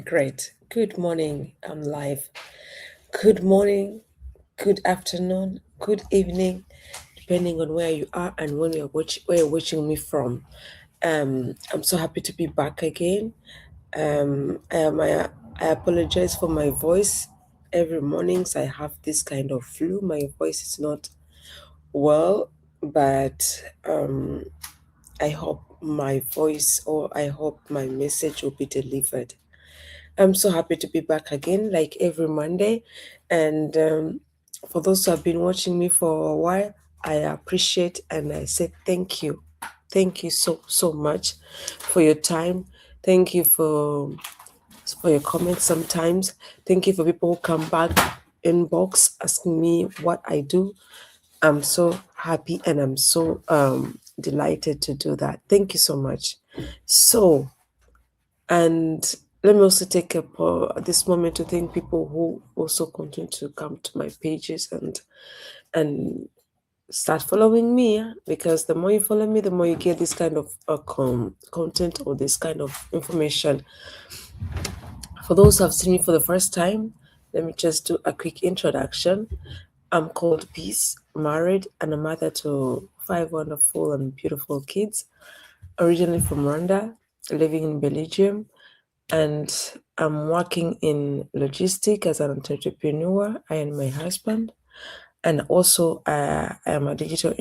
Great. Good morning. I'm live. Good morning, good afternoon, good evening, depending on where you are and when where you're watching me from. I'm so happy to be back again. I apologize for my voice. Every mornings I have this kind of flu. My voice is not well, but I hope my voice or I hope my message will be delivered. I'm so happy to be back again, like every Monday. And for those who have been watching me for a while, I appreciate and I say thank you. Thank you so much for your time. Thank you for your comments sometimes. Thank you for people who come back inbox asking me what I do. I'm so happy and I'm so delighted to do that. Thank you so much. So and let me also take this moment to thank people who also continue to come to my pages and start following me, because the more you follow me, the more you get this kind of content or this kind of information. For those who have seen me for the first time, let me just do a quick introduction. I'm called Peace, married, and a mother to five wonderful and beautiful kids, originally from Rwanda, living in Belgium, and I'm working in logistics as an entrepreneur. I and my husband, and also I am a digital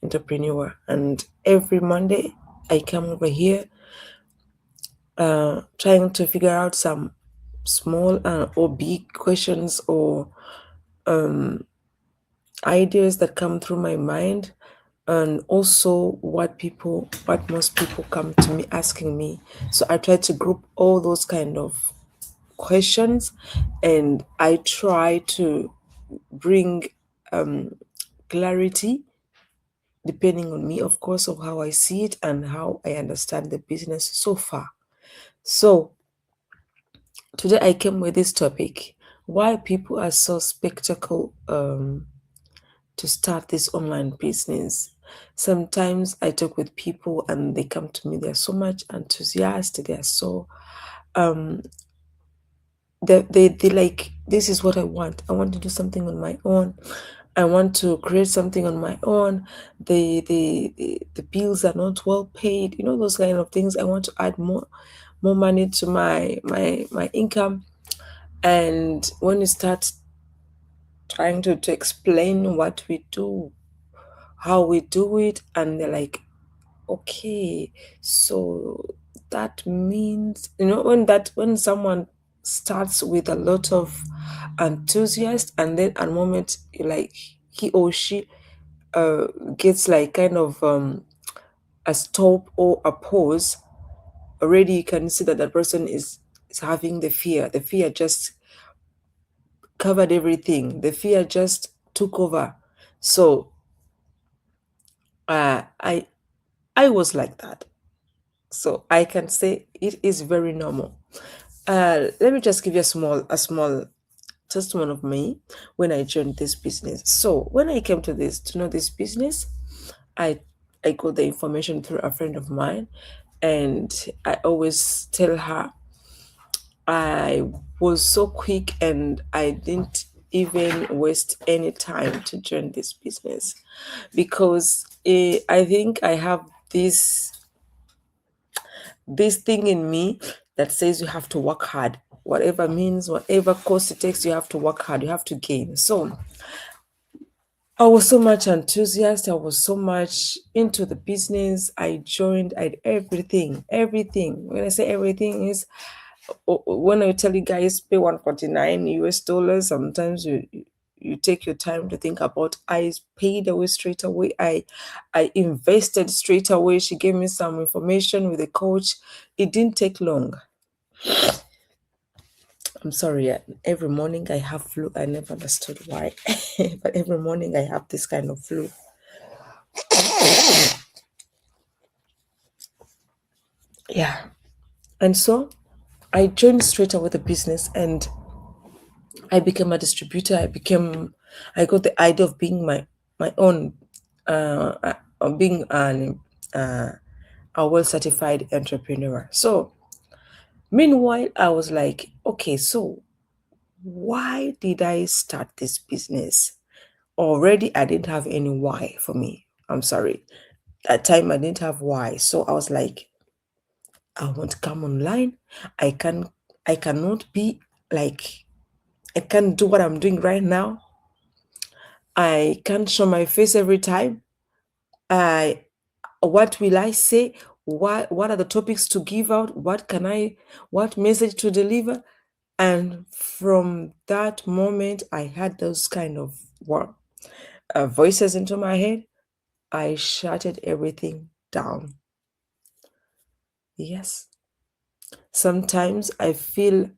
entrepreneur. And every Monday, I come over here, trying to figure out some small or big questions or ideas that come through my mind, and also what most people come to me asking me. So I try to group all those kind of questions, and I try to bring clarity, depending on me, of course, of how I see it and how I understand the business so far. So today I came with this topic: why people are so spectacle to start this online business. Sometimes I talk with people and they come to me, they're so much enthusiastic, they're so they like, this is what I want. I want to do something on my own. I want to create something on my own. The bills are not well paid. You know, those kind of things. I want to add more money to my income. And when you start trying to explain what we do, how we do it, and they're like, okay, so that means, when someone starts with a lot of enthusiasm, and then at a moment, like, he or she gets like kind of a stop or a pause, already you can see that the person is having the fear just covered everything, the fear just took over. So uh, i I was like that. So I can say it is very normal. Let me just give you a small testimony of me when I joined this business. So when I came to know this business, I I got the information through a friend of mine, and I always tell her I was so quick and I didn't even waste any time to join this business, because I think I have this thing in me that says you have to work hard, whatever means, whatever cost it takes. You have to work hard, you have to gain. So I was so much enthusiastic, I was so much into the business. I joined, I did everything. When I say everything is, when I tell you guys pay 149 US dollars, sometimes you take your time to think about. I paid away straight away. I invested straight away. She gave me some information with a coach. It didn't take long. I'm sorry. Every morning I have flu. I never understood why, but every morning I have this kind of flu. Yeah, and so I joined straight away the business, and I became a distributor. I got the idea of being my own, of being a well certified entrepreneur. So Meanwhile, I was like, okay, so why did I start this business? Already, I didn't have any why for me. I'm sorry. That time, I didn't have why. So I was like, I want to come online. I can, I cannot be like, I can't do what I'm doing right now. I can't show my face every time. I, what will I say? What are the topics to give out? What message to deliver? And from that moment, I had those kind of voices into my head. I shutted everything down. Yes. Sometimes I feel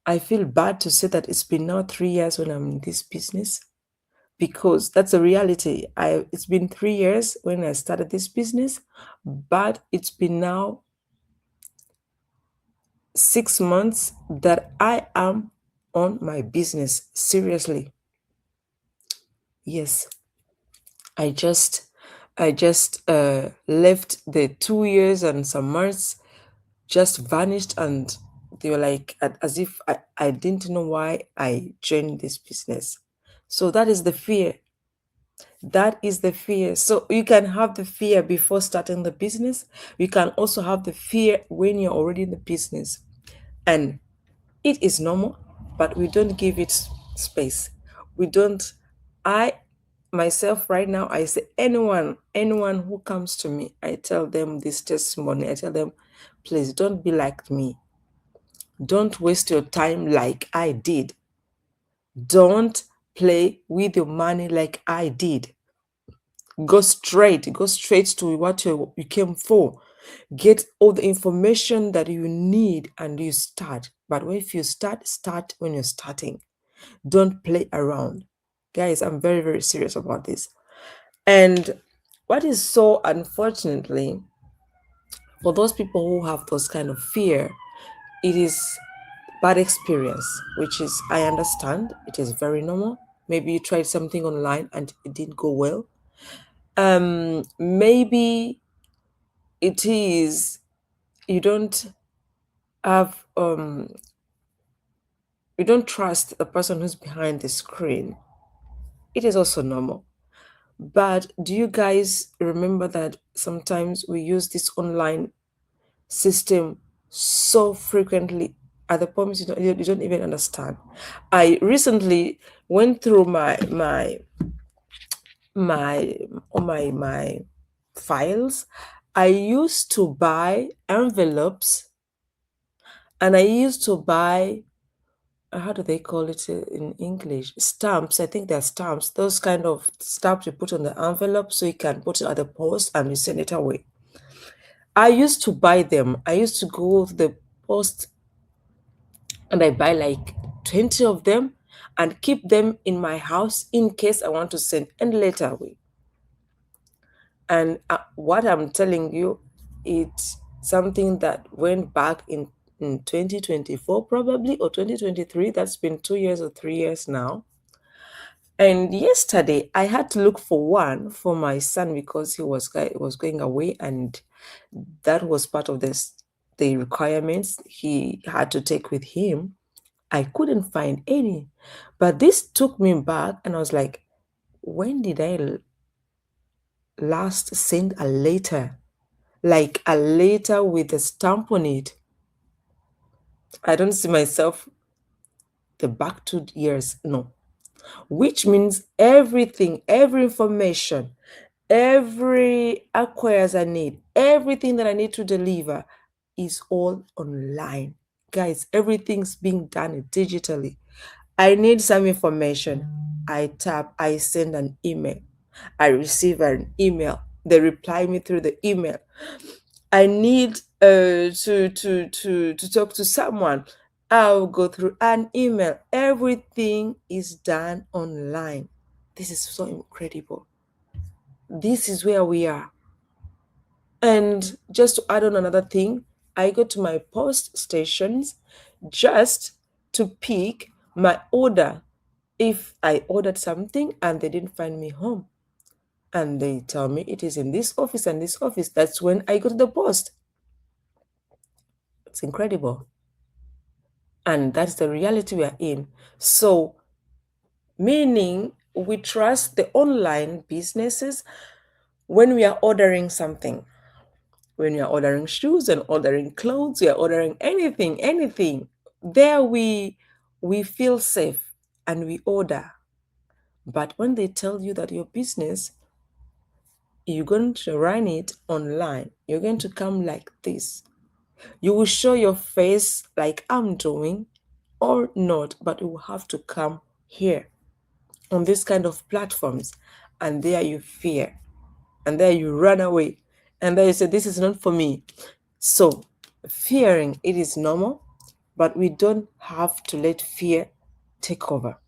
bad to say that it's been now 3 years when I'm in this business, because that's a reality. It's been 3 years when I started this business, but it's been now 6 months that I am on my business. Seriously. Yes. I just left the 2 years and some months just vanished, and they were like as if I didn't know why I joined this business. So that is the fear. That is the fear. So you can have the fear before starting the business. You can also have the fear when you're already in the business. And it is normal, but we don't give it space. We don't. I myself right now, I say anyone who comes to me, I tell them this testimony. I tell them, please don't be like me. Don't waste your time like I did. Don't play with your money like I did. Go straight to what you came for. Get all the information that you need and you start. But if you start when you're starting. Don't play around. Guys, I'm very, very serious about this. And what is so unfortunately, for those people who have those kind of fear, it is bad experience, which is, I understand, it is very normal. Maybe you tried something online and it didn't go well. Maybe it is you don't have you don't trust the person who's behind the screen. It is also normal. But do you guys remember that sometimes we use this online system so frequently at the point you don't even understand? I recently went through my files. I used to buy envelopes, and I used to buy how do they call it in English? Stamps. I think they're stamps. Those kind of stamps you put on the envelope so you can put it at the post and you send it away. I used to buy them. I used to go to the post and I buy like 20 of them and keep them in my house in case I want to send and later away. And what I'm telling you, it's something that went back in 2024 probably, or 2023. That's been 2 years or 3 years now. And yesterday, I had to look for one for my son because he was going away, and that was part of the requirements he had to take with him. I couldn't find any, but this took me back, and I was like, when did I last send a letter, like a letter with a stamp on it? I don't see myself the back 2 years, no. Which means everything, every information, every acquires I need, everything that I need to deliver is all online. Guys, everything's being done digitally. I need some information. I tap, I send an email. I receive an email. They reply me through the email. I need to talk to someone. I'll go through an email. Everything is done online. This is so incredible. This is where we are. And just to add on another thing, I go to my post stations just to pick my order. If I ordered something and they didn't find me home, and they tell me it is in this office and this office, that's when I go to the post. It's incredible. And that's the reality we are in. So, meaning we trust the online businesses when we are ordering something. When we are ordering shoes and ordering clothes, we are ordering anything. There we feel safe and we order. But when they tell you that your business, you're going to run it online, you're going to come like this, you will show your face like I'm doing or not, but you will have to come here on this kind of platforms, and there you fear, and there you run away, and there you say, this is not for me. So fearing, it is normal, but we don't have to let fear take over.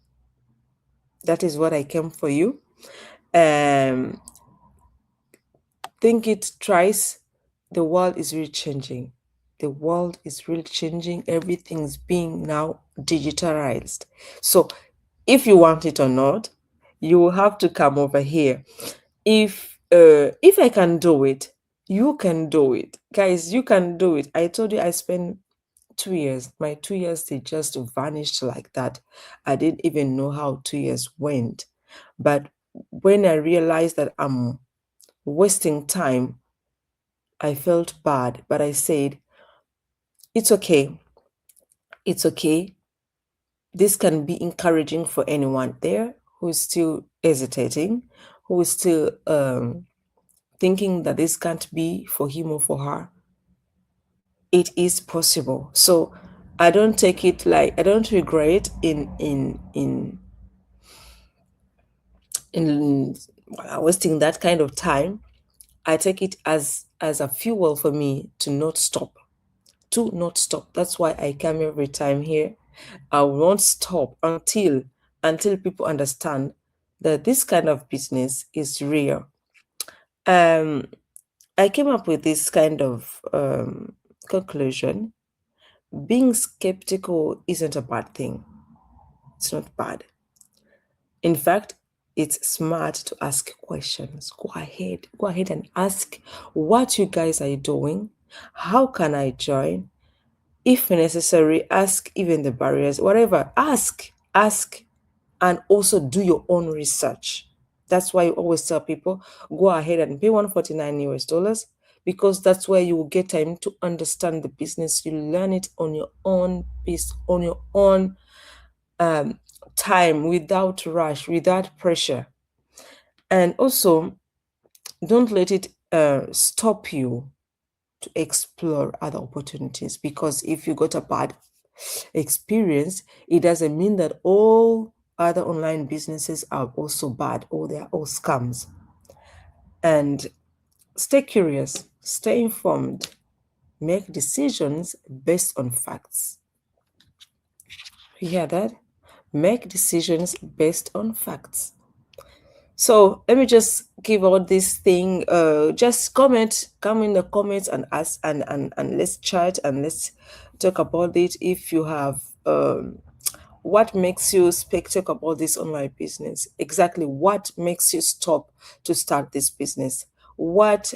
That is what I came for you. Think it twice. The world is really changing. The world is really changing. Everything's being now digitalized. So if you want it or not, you will have to come over here. If I can do it, you can do it. Guys, you can do it. I told you I spent 2 years. My 2 years, they just vanished like that. I didn't even know how 2 years went. But when I realized that I'm wasting time, I felt bad. But I said, it's okay. It's okay. This can be encouraging for anyone there who is still hesitating, who is still thinking that this can't be for him or for her. It is possible. So I don't take it like, I don't regret in wasting that kind of time. I take it as a fuel for me to not stop. That's why I come every time here. I won't stop until people understand that this kind of business is real. I came up with this kind of conclusion. Being skeptical isn't a bad thing. It's not bad. In fact, it's smart to ask questions. Go ahead and ask what you guys are doing. How can I join? If necessary, ask even the barriers, whatever. Ask, and also do your own research. That's why you always tell people, go ahead and pay $149 because that's where you will get time to understand the business. You learn it on your own pace, on your own time, without rush, without pressure. And also, don't let it stop you to explore other opportunities, because if you got a bad experience, it doesn't mean that all other online businesses are also bad or they are all scams. And stay curious, stay informed, make decisions based on facts. You hear that? Make decisions based on facts. So let me just give out this thing. Just come in the comments and ask, and let's chat and let's talk about it. If you have what makes you skeptic about this online business? Exactly what makes you stop to start this business? What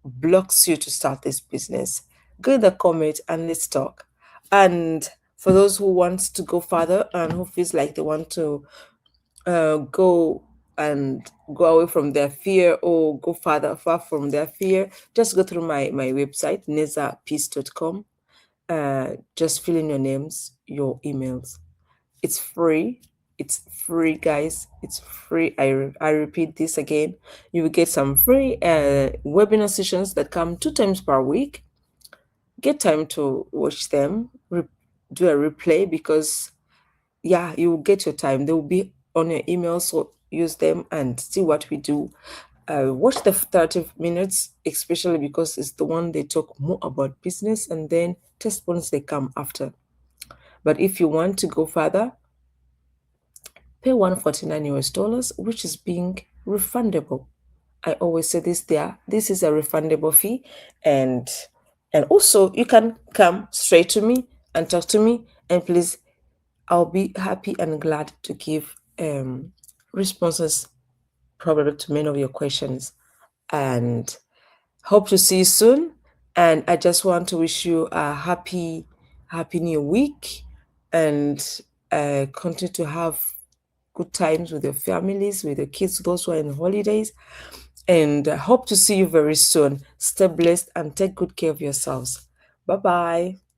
blocks you to start this business? Go in the comment and let's talk. And for those who want to go further and who feels like they want to go and go away from their fear or go far from their fear, just go through my website, nezapeace.com. Just fill in your names, your emails. It's free. It's free, guys. It's free. I repeat this again. You will get some free webinar sessions that come 2 times per week. Get time to watch them, do a replay, because yeah, you will get your time. They will be on your email, so use them and see what we do. Watch the 30 minutes, especially because it's the one they talk more about business, and then test points they come after. But if you want to go further, pay $149, which is being refundable. I always say this there. This is a refundable fee, and also you can come straight to me and talk to me, and please, I'll be happy and glad to give responses probably to many of your questions. And hope to see you soon. And I just want to wish you a happy new week, and continue to have good times with your families, with your kids, those who are in holidays. And I hope to see you very soon. Stay blessed and take good care of yourselves. Bye bye.